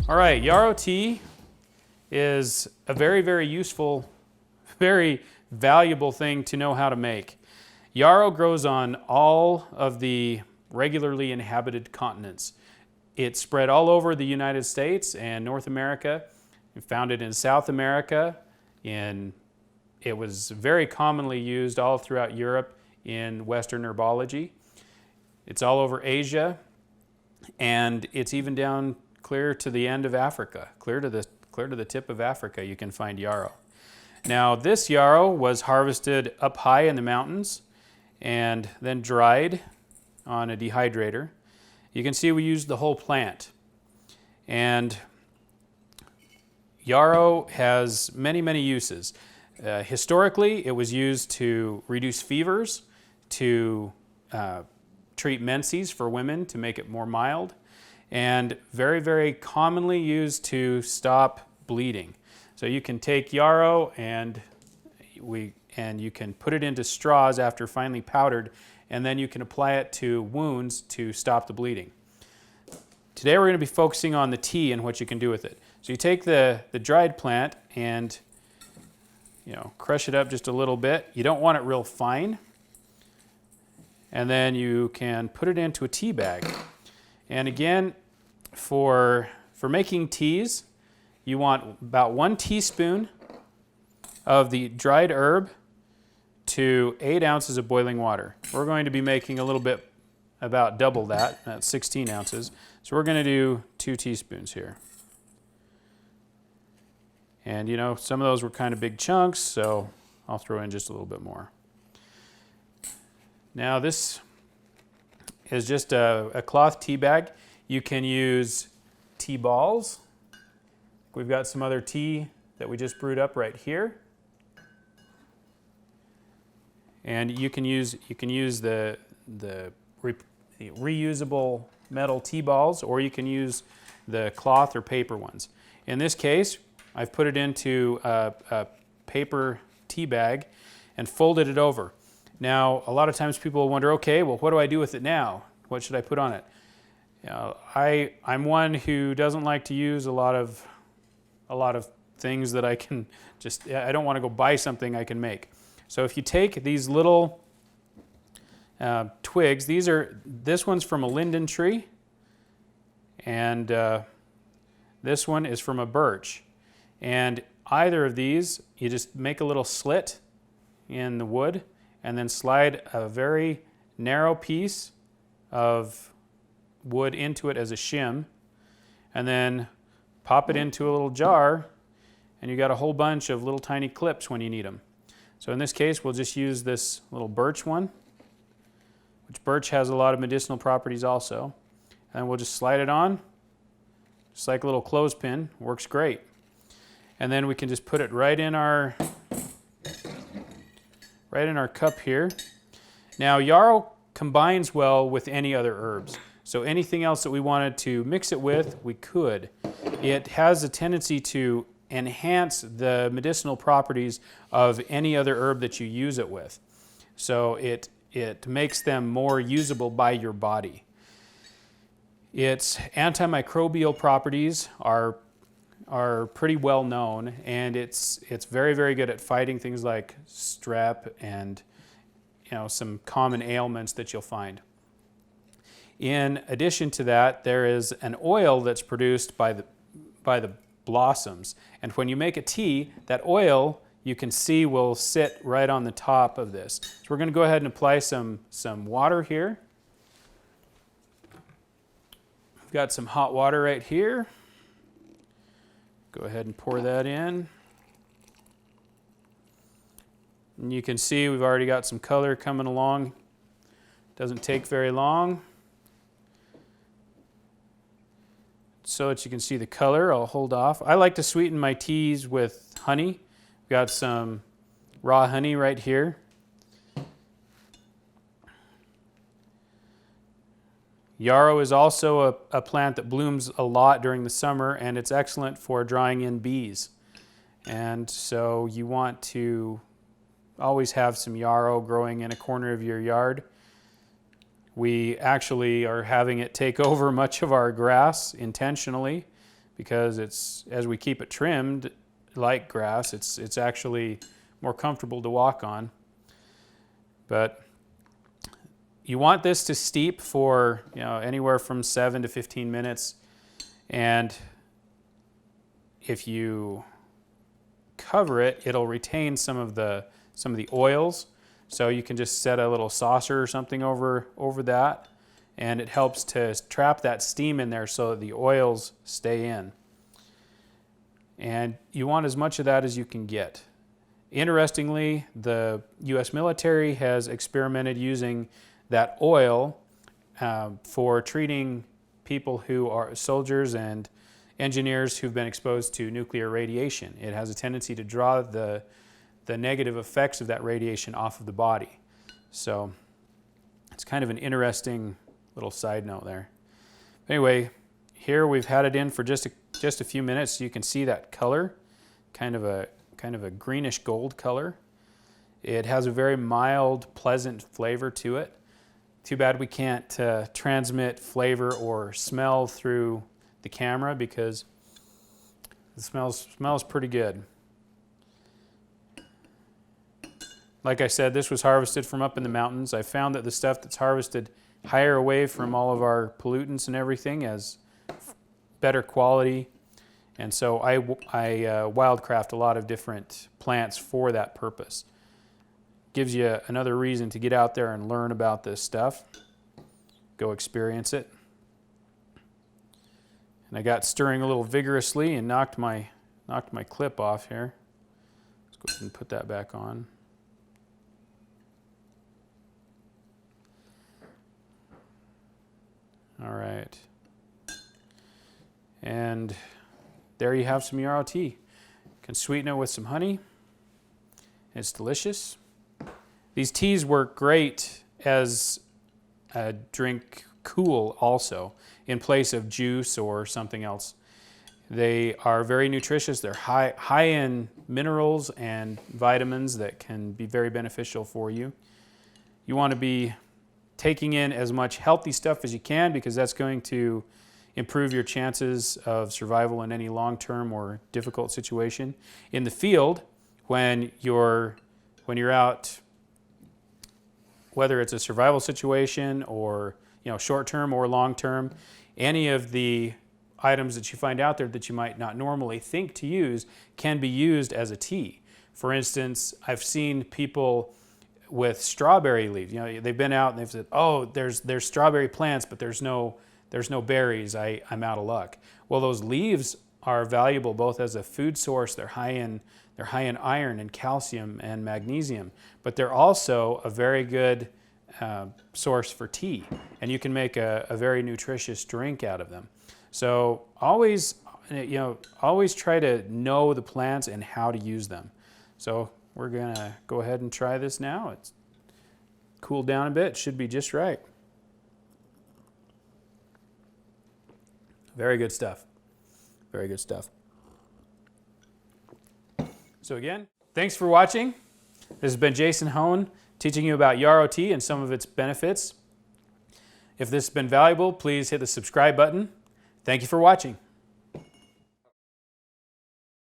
All right, Yarrow tea is a very, very useful, very valuable thing to know how to make. Yarrow grows on all of the regularly inhabited continents. It's spread all over the United States and North America. We found it in South America. It was very commonly used all throughout Europe in Western herbology. It's all over Asia, and it's even down clear to the end of Africa, clear to the tip of Africa. You can find yarrow. Now, this yarrow was harvested up high in the mountains and then dried on a dehydrator. You can see we used the whole plant. And yarrow has many, many uses. Historically, it was used to reduce fevers, to treat menses for women, to make it more mild, and very, very commonly used to stop bleeding. So you can take yarrow and you can put it into straws after finely powdered, and then you can apply it to wounds to stop the bleeding. Today we're going to be focusing on the tea and what you can do with it. So you take the dried plant and crush it up just a little bit. You don't want it real fine. And then you can put it into a tea bag. And again, for making teas, you want about 1 teaspoon of the dried herb to 8 ounces of boiling water. We're going to be making a little bit about double that, that's 16 ounces. So we're going to do 2 teaspoons here. And some of those were kind of big chunks, so I'll throw in just a little bit more. Now this is just a cloth tea bag. You can use tea balls. We've got some other tea that we just brewed up right here. And you can use the reusable metal tea balls, or you can use the cloth or paper ones. In this case, I've put it into a paper tea bag and folded it over. Now, a lot of times people wonder, okay, well, what do I do with it now? What should I put on it? I'm one who doesn't like to use a lot of things that I can I don't want to go buy something I can make. So if you take these little twigs, this one's from a linden tree, and this one is from a birch. And either of these, you just make a little slit in the wood and then slide a very narrow piece of wood into it as a shim, and then pop it into a little jar, and you got a whole bunch of little tiny clips when you need them. So in this case, we'll just use this little birch one, which birch has a lot of medicinal properties also. And we'll just slide it on, just like a little clothespin. Works great. And then we can just put it right in our cup here. Now, yarrow combines well with any other herbs. So anything else that we wanted to mix it with, we could. It has a tendency to enhance the medicinal properties of any other herb that you use it with. So it makes them more usable by your body. Its antimicrobial properties are pretty well known, and it's very, very good at fighting things like strep and some common ailments that you'll find. In addition to that, there is an oil that's produced by the blossoms, and when you make a tea, that oil you can see will sit right on the top of this. So we're going to go ahead and apply some water here. We've got some hot water right here. Go ahead and pour that in. And you can see we've already got some color coming along. Doesn't take very long. So that you can see the color, I'll hold off. I like to sweeten my teas with honey. We've got some raw honey right here. Yarrow is also a plant that blooms a lot during the summer, and it's excellent for drawing in bees. And so you want to always have some yarrow growing in a corner of your yard. We actually are having it take over much of our grass intentionally because as we keep it trimmed like grass, it's actually more comfortable to walk on. But you want this to steep for anywhere from 7 to 15 minutes, and if you cover it, it'll retain some of the oils. So you can just set a little saucer or something over that, and it helps to trap that steam in there so that the oils stay in. And you want as much of that as you can get. Interestingly, the U.S. military has experimented using that oil for treating people who are soldiers and engineers who've been exposed to nuclear radiation. It has a tendency to draw the negative effects of that radiation off of the body. So it's kind of an interesting little side note there. Anyway, here we've had it in for just a few minutes. You can see that color, kind of a greenish gold color. It has a very mild, pleasant flavor to it. Too bad we can't transmit flavor or smell through the camera, because it smells pretty good. Like I said, this was harvested from up in the mountains. I found that the stuff that's harvested higher away from all of our pollutants and everything has better quality. And so I wildcraft a lot of different plants for that purpose. Gives you another reason to get out there and learn about this stuff. Go experience it. And I got stirring a little vigorously and knocked my clip off here. Let's go ahead and put that back on. All right. And there you have some Yarrow tea. You can sweeten it with some honey. It's delicious. These teas work great as a drink cool also, in place of juice or something else. They are very nutritious. They're high in minerals and vitamins that can be very beneficial for you. You want to be taking in as much healthy stuff as you can, because that's going to improve your chances of survival in any long-term or difficult situation. In the field, when you're out, whether it's a survival situation or short-term or long-term, any of the items that you find out there that you might not normally think to use can be used as a tea. For instance, I've seen people with strawberry leaves. They've been out and they've said, "Oh, there's strawberry plants, but there's no berries. I'm out of luck." Well, those leaves are valuable both as a food source. They're high in iron and calcium and magnesium, but they're also a very good source for tea, and you can make a very nutritious drink out of them. So always try to know the plants and how to use them. So we're gonna go ahead and try this now. It's cooled down a bit, should be just right. Very good stuff. Very good stuff. So again, thanks for watching. This has been Jason Hone teaching you about Yarrow tea and some of its benefits. If this has been valuable, please hit the subscribe button. Thank you for watching.